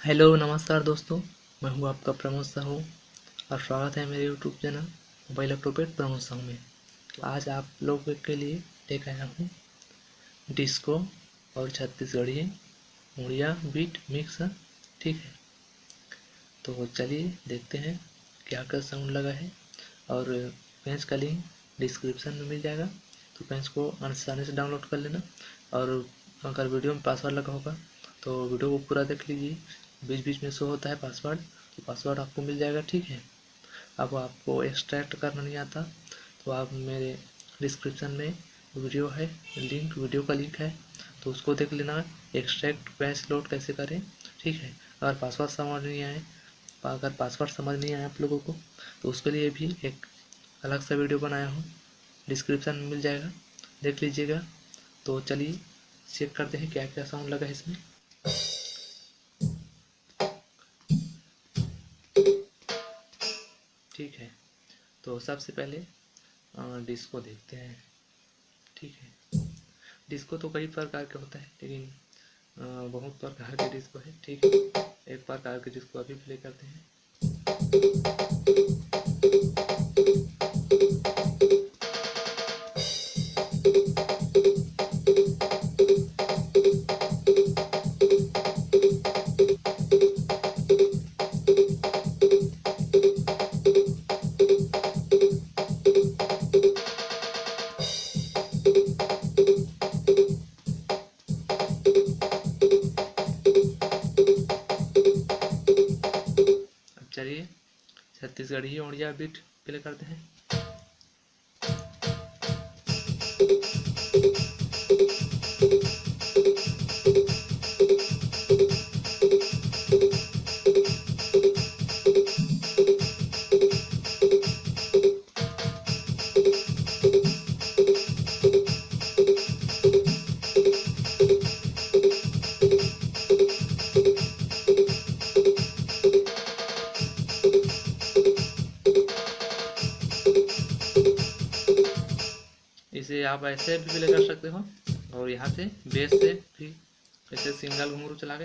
Hello नमस्कार दोस्तों। मैं हूं आपका प्रमोद साहू और स्वागत है मेरे YouTube channel mobile laptop Pramod Sahu में। तो आज आप लोगों के लिए लेकर आया हूं डिस्को और छत्तीसगढ़ी उड़िया बीट मिक्स। ठीक है, तो चलिए देखते हैं क्या क्या साउंड लगा है। और पेंच का लिंक डिस्क्रिप्शन में मिल जाएगा, तो पेंच को आसानी से डाउनलोड कर लेना। और अगर वीडियो में पासवर्ड लगा होगा तो वीडियो को पूरा देख लीजिए। बीच बीच में शो होता है पासवर्ड, तो पासवर्ड आपको मिल जाएगा। ठीक है, अब आपको एक्सट्रैक्ट करना नहीं आता तो आप मेरे डिस्क्रिप्शन में वीडियो है, वीडियो का लिंक है, तो उसको देख लेना। एक्सट्रैक्ट पेंच लोड कैसे करें। ठीक है, अगर पासवर्ड समझ नहीं आया आप लोगों को तो उसके लिए भी एक अलग सा वीडियो बनाया हूँ, डिस्क्रिप्शन में मिल जाएगा, देख लीजिएगा। तो चलिए चेक करते हैं क्या क्या साउंड लगा है इसमें। ठीक है, तो सबसे पहले डिस्को देखते हैं। ठीक है, डिस्को तो कई प्रकार के होता है, लेकिन बहुत प्रकार के डिस्को है। ठीक है, एक प्रकार के डिस्को अभी प्ले करते हैं। अब चलिए छत्तीसगढ़ी उड़िया बीट प्ले करते हैं। इसे आप ऐसे भी प्ले कर सकते हो, और यहाँ से बेस से भी ऐसे सिंगल घुंघरू चला के